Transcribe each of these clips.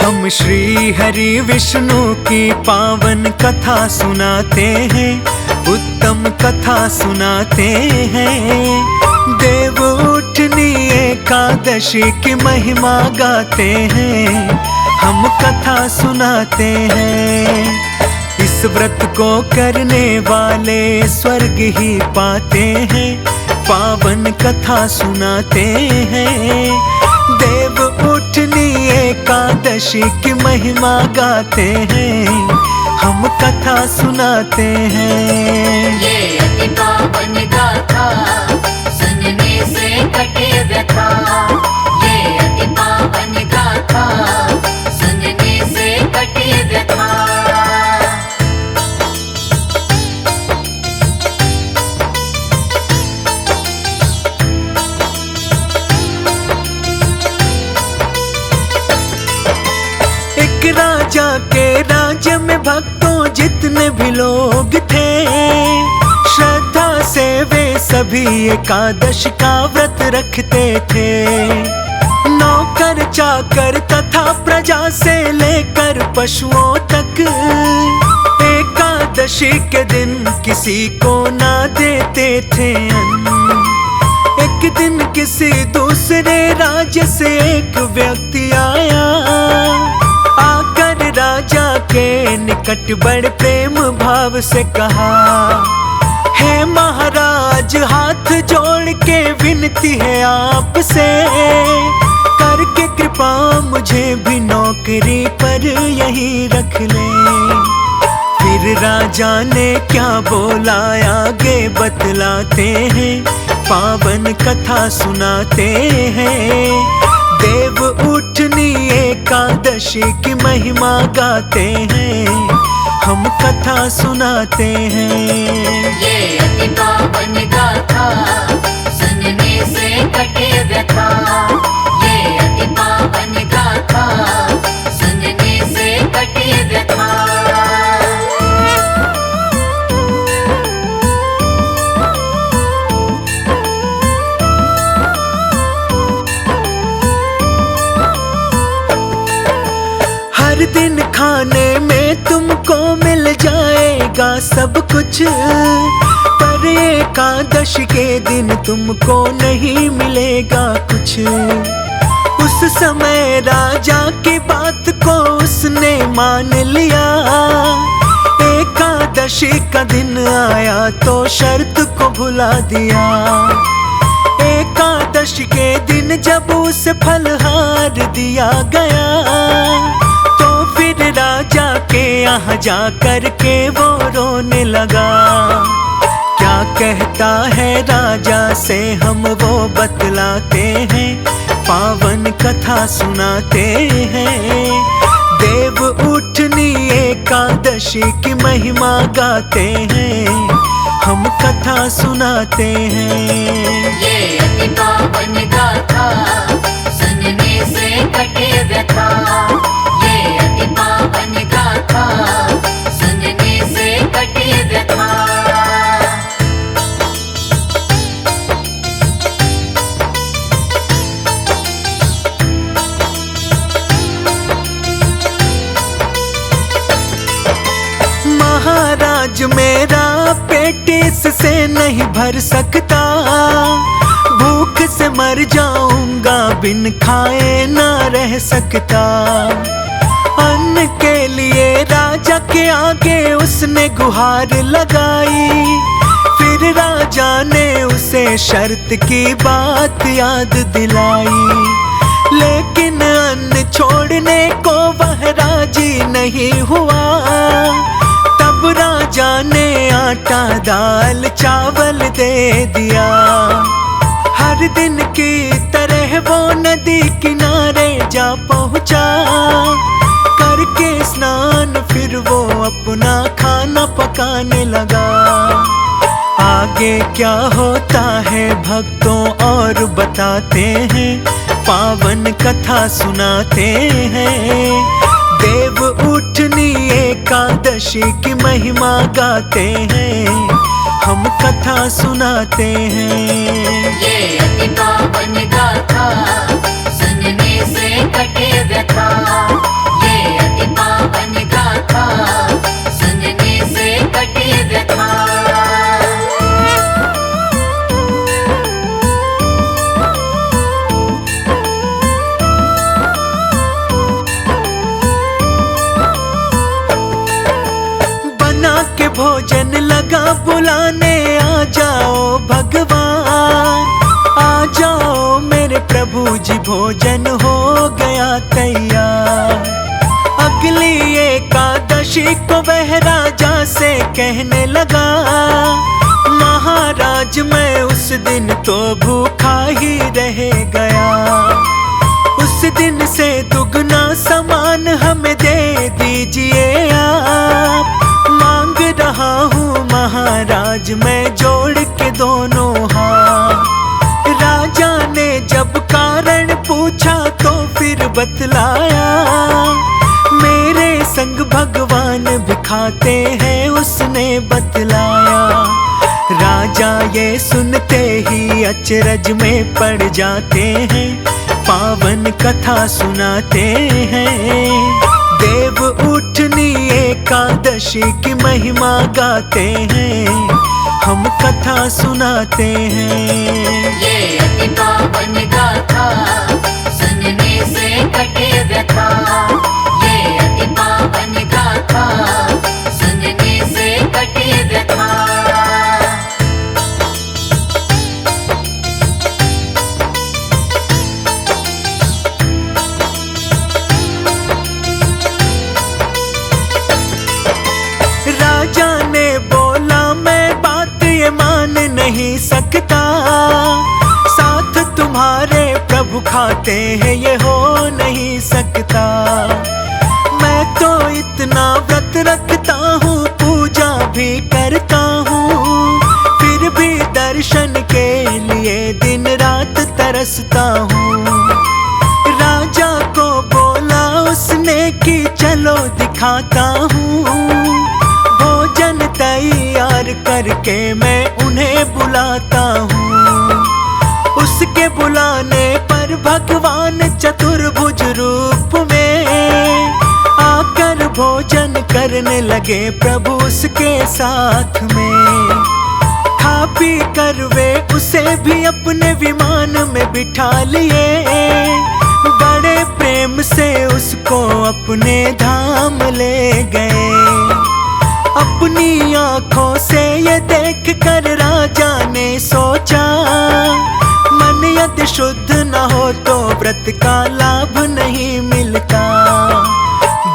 हम श्री हरि विष्णु की पावन कथा सुनाते हैं, उत्तम कथा सुनाते हैं। देव उठनी एकादशी की महिमा गाते हैं, हम कथा सुनाते हैं। इस व्रत को करने वाले स्वर्ग ही पाते हैं, पावन कथा सुनाते हैं। देव उठनी एकादशी की महिमा गाते हैं, हम कथा सुनाते हैं। ये अति पावन गाथा सुनने से कटे व्यथा। ये अति पावन गाथा सुनने से कटे व्यथा। एक राजा के राज्य में भक्तों जितने भी लोग थे, श्रद्धा से वे सभी एकादश का व्रत रखते थे। नौकर चाकर तथा प्रजा से लेकर पशुओं तक एकादशी के दिन किसी को ना देते थे अन्न। एक दिन किसी दूसरे राज्य से एक व्यक्ति आया, आकर राजा के निकट बड़े प्रेम भाव से कहा, हे महाराज हाथ जोड़ के विनती है आपसे, करके कृपा मुझे भी नौकरी पर यहीं रख ले। फिर राजा ने क्या बोला आगे बतलाते हैं, पावन कथा सुनाते हैं। देव उठनी एकादशी की महिमा गाते हैं, हम कथा सुनाते हैं। ये अति पावन गाथा सुनने से कटे व्यथा। ये अति पावन गाथा सुनने से कटे व्यथा। हर दिन खाने में तुमको मिल जाएगा सब कुछ, पर एकादशी के दिन तुमको नहीं मिलेगा कुछ। उस समय राजा की बात को उसने मान लिया, एकादशी का दिन आया तो शर्त को भुला दिया। एकादशी के दिन जब उसे फलहार दिया गया, फिर राजा के यहाँ जा कर के वो रोने लगा। क्या कहता है राजा से हम वो बतलाते हैं, पावन कथा सुनाते हैं। देव उठनी एकादशी की महिमा गाते हैं, हम कथा सुनाते हैं। ये अति पावन गाथा सुनने से कटे व्यथा। ये अति पावन गाथा सुनने से कटे व्यथा। महाराज मेरा पेट इससे नहीं भर सकता, भूख से मर जाऊंगा बिन खाए ना रह सकता। अन्न के लिए राजा के आगे उसने गुहार लगाई, फिर राजा ने उसे शर्त की बात याद दिलाई। लेकिन अन्न छोड़ने को वह राजी नहीं हुआ, तब राजा ने आटा दाल चावल दे दिया। हर दिन की तरह वो नदी किनारे जा पहुंचा, करके स्नान फिर वो अपना खाना पकाने लगा। आगे क्या होता है भक्तों और बताते हैं, पावन कथा सुनाते हैं। देव उठनी एकादशी की महिमा गाते हैं, हम कथा सुनाते हैं। ये अति पावन गाथा सुनने से कटे व्यथा। भोजन लगा बुलाने, आ जाओ भगवान, आ जाओ मेरे प्रभु जी, भोजन हो गया तैयार। अगली एकादशी को वह राजा से कहने लगा, महाराज मैं उस दिन तो भूखा ही रह गया, उस दिन से दुगना सामान हमें दे दीजिए आप। मांग रहा हूँ महाराज मैं जोड़ के दोनों हाथ। राजा ने जब कारण पूछा तो फिर बतलाया, मेरे संग भगवान भी खाते हैं, उसने बतलाया। राजा ये सुनते ही अचरज में पड़ जाते हैं, पावन कथा सुनाते हैं। देव उठनी एकादशी की महिमा गाते हैं, हम कथा सुनाते हैं। ये अति पावन गाथा सुनने से कटे व्यथा, ये अति पावन गाथा सुनने से कटे व्यथा। राजा ने बोला मैं बात ये मान नहीं सकता, साथ तुम्हारे प्रभु खाते हैं ये हो नहीं सकता। मैं तो इतना व्रत रखता हूँ, पूजा भी करता हूँ, फिर भी दर्शन के लिए दिन रात तरसता हूँ। राजा को बोला उसने कि चलो दिखाता हूँ, भोजन तैयार करके मैं उन्हें बुलाता हूँ। उसके बुलाने पर भगवान चतुर्भुज रूप में आकर भोजन करने लगे प्रभु उसके साथ में। खा पी कर वे उसे भी अपने विमान में बिठा लिए, बड़े प्रेम से उसको अपने धाम ले गए। अपनी आँखों से ये देख कर राजा ने सोचा, मन यदि शुद्ध न हो तो व्रत का लाभ नहीं मिलता।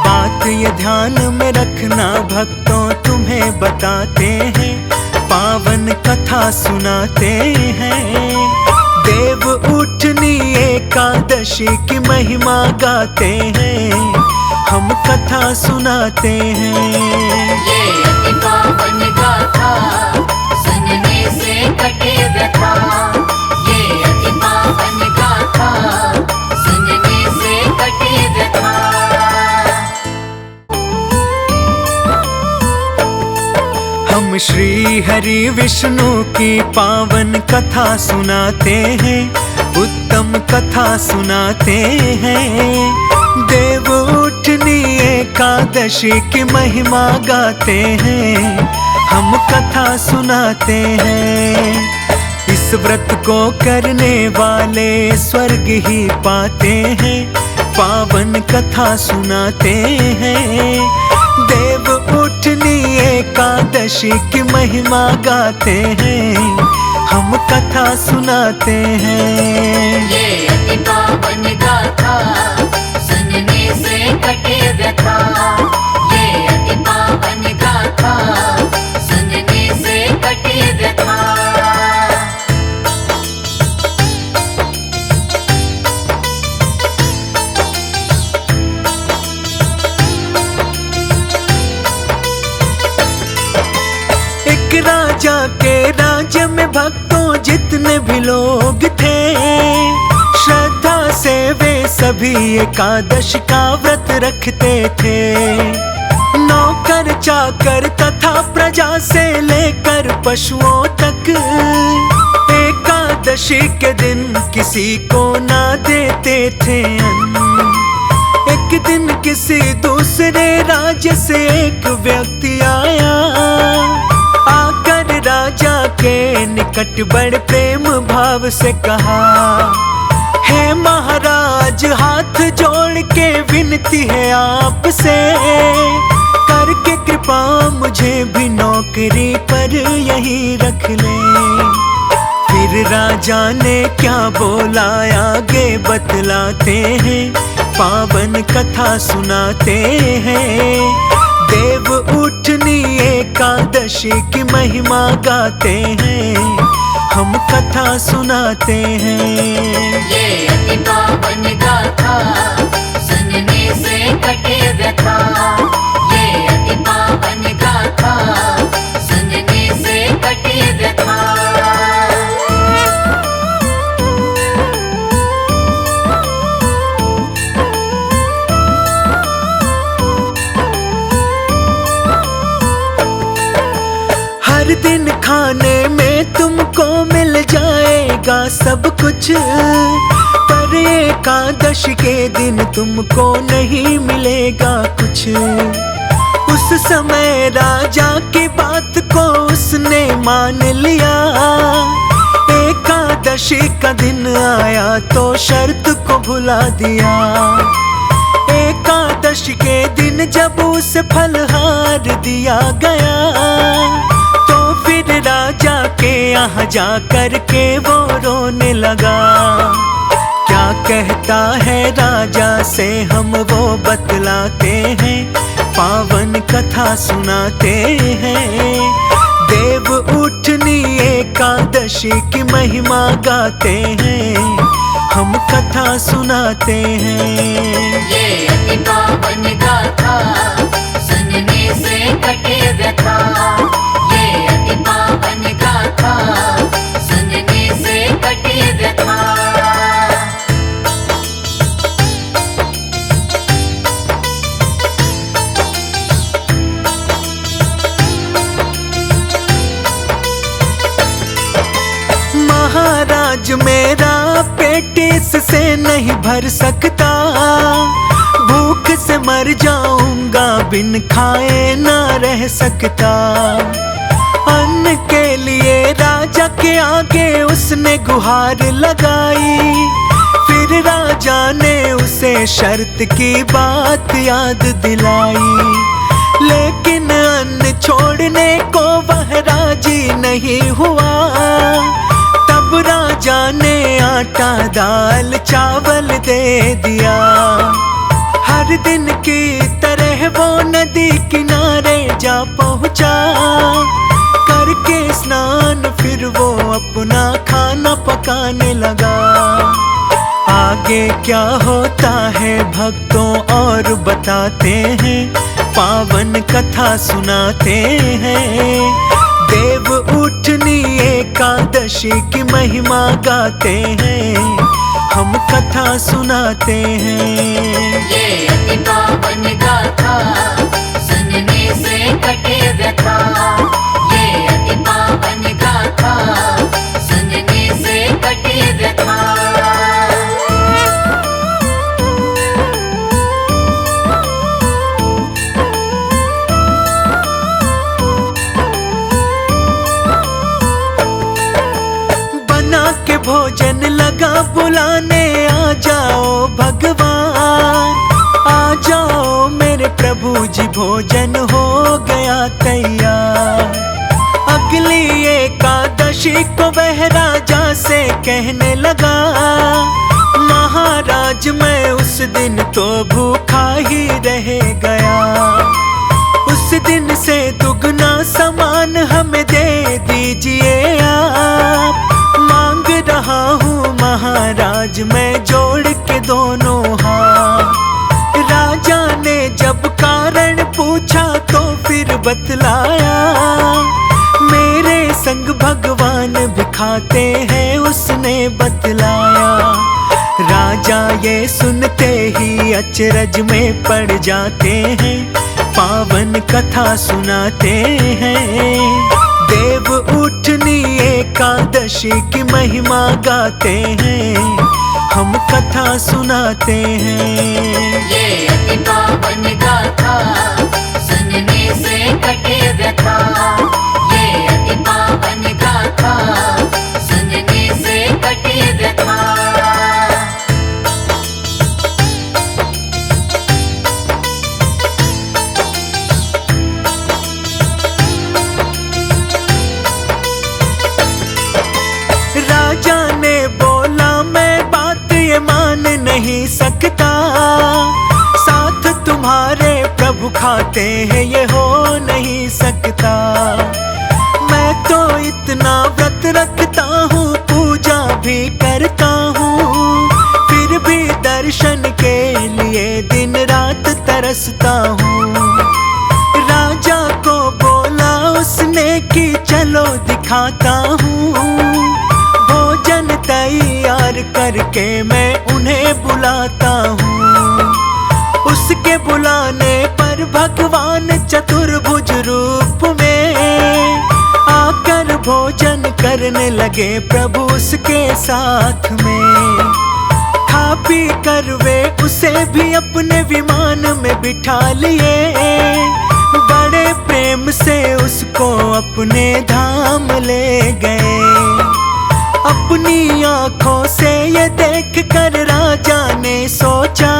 बात ये ध्यान में रखना भक्तों, तुम्हें बताते हैं, पावन कथा सुनाते हैं। देव उठनी एकादशी की महिमा गाते हैं, हम कथा सुनाते हैं। ये अति पावन गाथा सुनने से कटे व्यथा, ये अति पावन गाथा सुनने से कटे व्यथा। हम श्री हरि विष्णु की पावन कथा सुनाते हैं, उत्तम कथा सुनाते हैं। देव उठनी एकादशी की महिमा गाते हैं, हम कथा सुनाते हैं। इस व्रत को करने वाले स्वर्ग ही पाते हैं, पावन कथा सुनाते हैं। देव उठनी एकादशी की महिमा गाते हैं, हम कथा सुनाते हैं। ये अति पावन गाथा सुनने से कटे व्यथा, ये अति पावन गाथा सुनने से कटे व्यथा। एक राजा के राज्य में भक्तों जितने भी लोग थे, श्रद्धा से वे सभी एकादश का व्रत रखते थे। नौकर चाकर तथा प्रजा से लेकर पशुओं तक एकादशी के दिन किसी को ना देते थे अन्न। एक दिन किसी दूसरे राज्य से एक व्यक्ति आया, आकर राजा के निकट बड़े प्रेम भाव से कहा, हे महाराज हाथ जोड़ के विनती है आपसे, करके कृपा कृपा मुझे भी नौकरी पर यही रख ले। फिर राजा ने क्या बोला आगे बतलाते हैं, पावन कथा सुनाते हैं। देव उठनी एकादशी की महिमा गाते हैं, हम कथा सुनाते हैं। ये अति पावन गाथा सुनने से कटे व्यथा। ये अति पावन गाथा सुनने से कटे व्यथा। हर दिन खाने में तुमको मिल जाएगा सब कुछ, पर एकादशी के दिन तुमको नहीं मिलेगा कुछ। उस समय राजा की बात को उसने मान लिया। एकादशी का दिन आया तो शर्त को भुला दिया। एकादशी के दिन जब उसे फलहार दिया गया, तो फिर राजा के यहाँ जा कर के वो रोने लगा। क्या कहता है राजा से हम वो बतलाते हैं, पावन कथा सुनाते हैं। देव उठनी एकादशी की महिमा गाते हैं, हम कथा सुनाते हैं। ये अति पावन गाथा सुनने से कटे व्यथा। ये अति पावन गाथा सुनने से कटे व्यथा। महाराज मेरा पेट इससे नहीं भर सकता, भूख से मर जाऊंगा बिन खाए ना रह सकता। अन्न के लिए राजा के आगे उसने गुहार लगाई। फिर राजा ने उसे शर्त की बात याद दिलाई, लेकिन अन्न छोड़ने को वह राजी नहीं हुआ। तब राजा ने आटा दाल चावल दे दिया। हर दिन की तरह वो नदी किनारे जा पहुंचा। करके स्नान फिर वो अपना खाना पकाने लगा। आगे क्या होता है भक्तों और बताते हैं, पावन कथा सुनाते हैं। देव उठनी एकादशी की महिमा गाते हैं, हम कथा सुनाते हैं। ये अति पावन गाथा सुनने से कटे व्यथा। ये अति पावन गाथा सुनने से कटे व्यथा। भोजन लगा बुलाने, आ जाओ भगवान, आ जाओ मेरे प्रभु जी, भोजन हो गया तैयार। अगली एकादशी को वह राजा से कहने लगा, महाराज मैं उस दिन तो भूखा ही रह गया। उस दिन से दुगना सामान हमें दे दीजिए आप। मांग रहा हूँ महाराज मैं जोड़ के दोनों हाथ। राजा ने जब कारण पूछा तो फिर बतलाया, मेरे संग भगवान भी खाते हैं उसने बतलाया। राजा ये सुनते ही अचरज में पड़ जाते हैं, पावन कथा सुनाते हैं। देव उठनी एकादशी की महिमा गाते हैं, हम कथा सुनाते हैं। ये अति पावन गाथा सुनने से कटे व्यथा। ये अति पावन गाथा सुनने से कटे व्यथा। नहीं सकता, साथ तुम्हारे प्रभु खाते हैं ये हो नहीं सकता। मैं तो इतना व्रत रखता हूँ, पूजा भी करता हूँ, फिर भी दर्शन के लिए दिन रात तरसता हूँ। राजा को बोला उसने कि चलो दिखाता हूँ, भोजन तैयार करके मैं उन्हें बुलाता हूँ। उसके बुलाने पर भगवान चतुर्भुज रूप में आकर भोजन करने लगे प्रभु उसके साथ में। खा पी कर वे उसे भी अपने विमान में बिठा लिए, बड़े प्रेम से उसको अपने धाम ले गए। अपनी आँखों से ये देख कर राजा ने सोचा,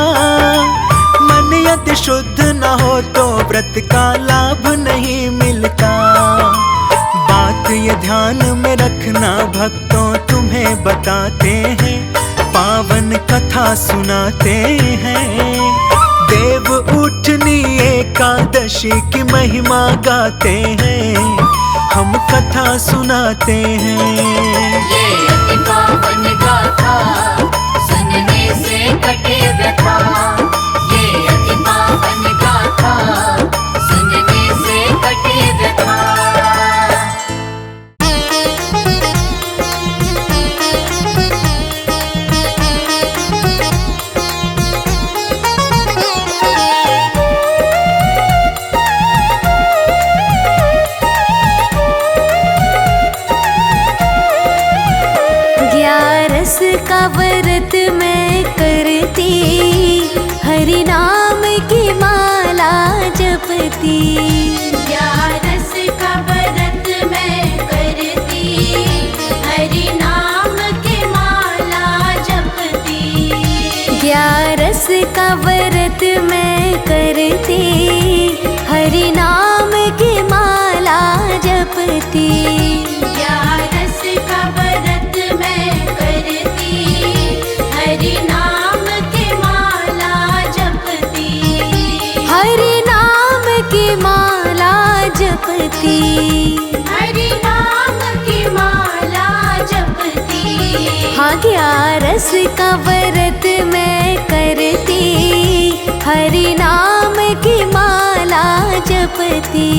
मन यदि शुद्ध न हो तो व्रत का लाभ नहीं मिलता। बात ये ध्यान में रखना भक्तों, तुम्हें बताते हैं, पावन कथा सुनाते हैं। देव उठनी एकादशी की महिमा गाते हैं, हम कथा सुनाते हैं। ये अति पावन गाथा सुनने से कटे व्यथा, ये अति पावन गाथा सुनने से कटे व्यथा। ग्यारस का व्रत मैं करती, हरि नाम की माला जपती। ग्यारस का व्रत मैं करती, हरि नाम की माला जपती। ग्यारस का व्रत मैं करती, हरि नाम की माला जपती। ग्यारस का व्रत मैं करती, हरि नाम की माला जपती। हरि नाम की माला जपती, हरि नाम की माला जपती। हाँ, ग्यारस का व्रत मैं करती, हरि नाम की माला जपती।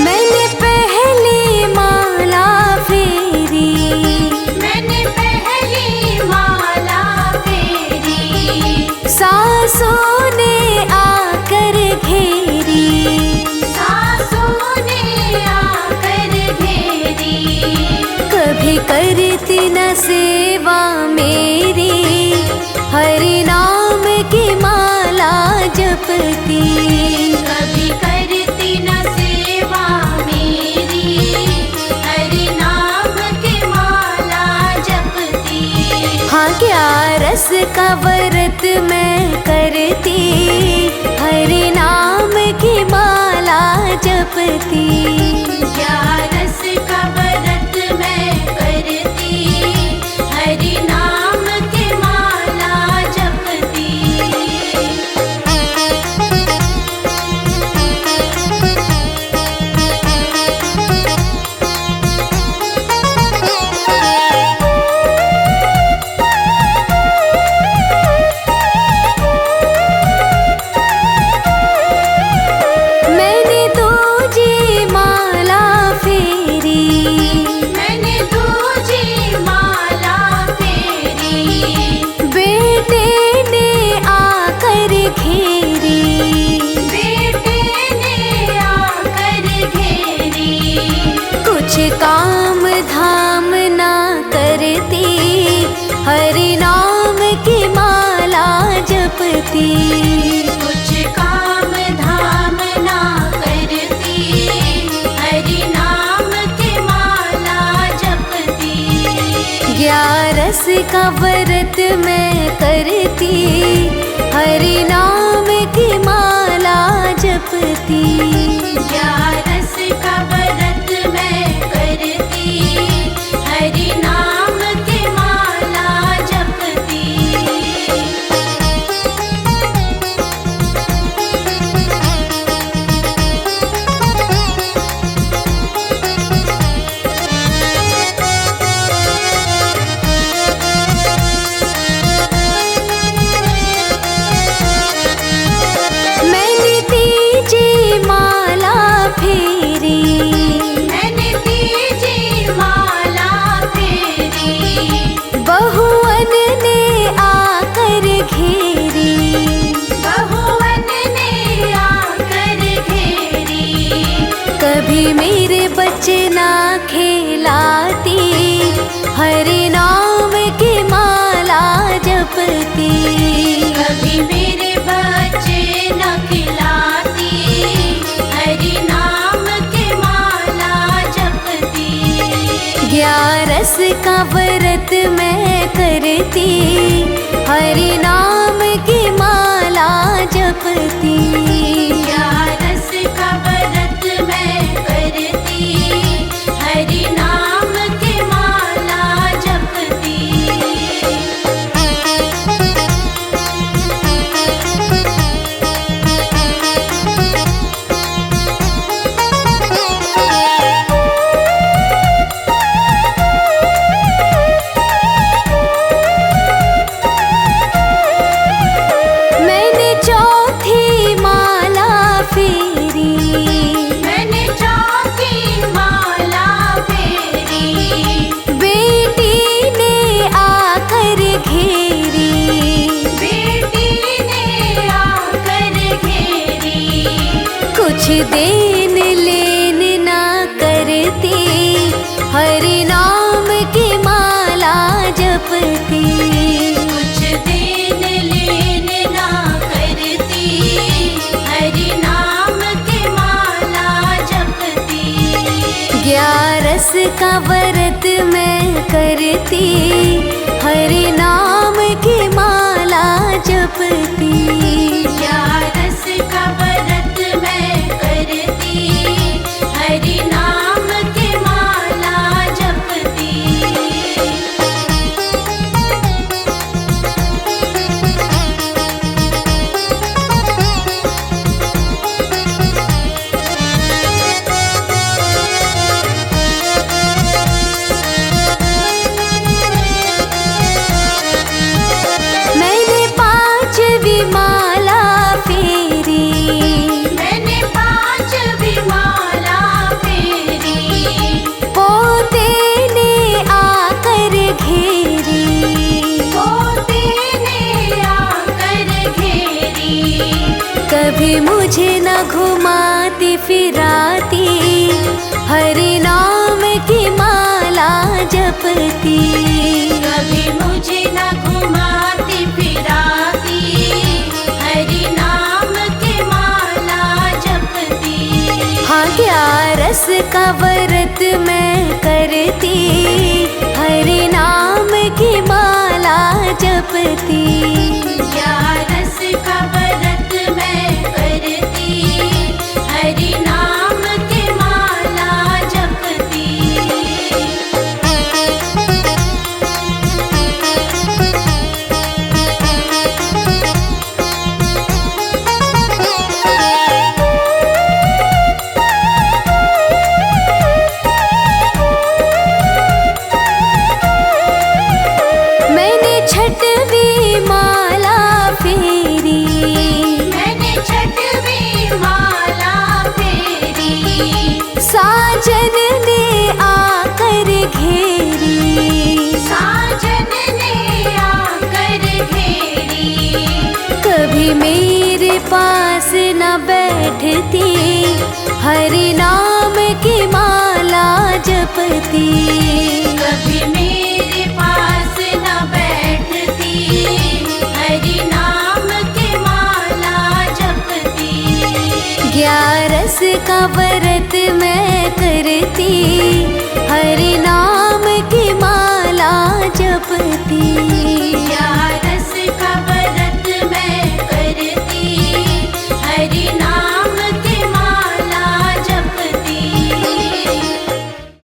मैंने पहली माला फेरी, मैंने पहली माला फेरी। सासों ने आकर घेरी, सासों ने आकर घेरी। कभी करती न सेवा मेरी, हरि नाम की माला जपती। कभी करती न सेवा मेरी, हरि नाम की माला जपती। हाँ, ग्यारस का व्रत मैं करती, हरि नाम की माला जपती। ग्यारस का व्रत मैं करती, हरि नाम की माला जपती। मैंने दूजी माला फेरी, मैंने दूजी माला फेरी। बेटे ने आकर घेरी, बेटे ने आकर घेरी। कुछ काम धाम ना करती, हरि नाम की माला जपती। कुछ काम धाम ना करती, हरि नाम की माला जपती। ग्यारस का व्रत मैं करती, हरि नाम की माला जपती। ग्यारस का व्रत मैं करती, हरि नाम की माला जपती। मैंने तीजी माला फेरी, मैंने तीजी माला फेरी, बहुवन ने आकर घेरी, बहुवन ने आकर घेरी। कभी मेरे बचना खिलाती, हरि नाम की माला जपती। कभी मेरे बच्चे न खिलाती, हरि नाम की माला जपती। ग्यारस का व्रत मैं करती, हरि नाम की माला जपती। ग्यारस का व्रत मैं करती, हरि नाम की माला जपती। मैंने चौथी माला फेरी, मैंने चौथी माला फेरी, बेटी ने आकर घेरी, बेटी ने आकर घेरी। कुछ देन लेन ना करती, हरि नाम की माला जपती। कुछ देन लेन ना करती, हरि नाम की माला जपती। ग्यारस का व्रत मैं करती, हरि नाम की माला जपती। ग्यारस का व्रत मैं करती, हरि नाम की माला जपती। मैंने पांचवी माला फेरी, मैंने पांचवी माला फेरी, पोते ने आकर घेरी, पोते ने आकर घेरी। कभी मुझे न घुमाती फिराती, हरि नाम की माला जपती। कभी मुझे न घुमाती फिराती, हरि नाम की माला जपती। हाँ, ग्यारस का व्रत मैं करती, हरि नाम की माला जपती। ग्यारस का व्रत मैं करती, हरि नाम की माला जपती। मैंने छठवीं माला फेरी, मैंने छठवीं माला फेरी, साजन ने आकर घेरी, साजन ने आकर घेरी। कभी मेरे पास न बैठती, हरि नाम की माला जपती। कभी मेरे पास न बैठती, हरि नाम की माला जपती। ग्यारस का व्रत मैं करती, हरि नाम की माला जपती।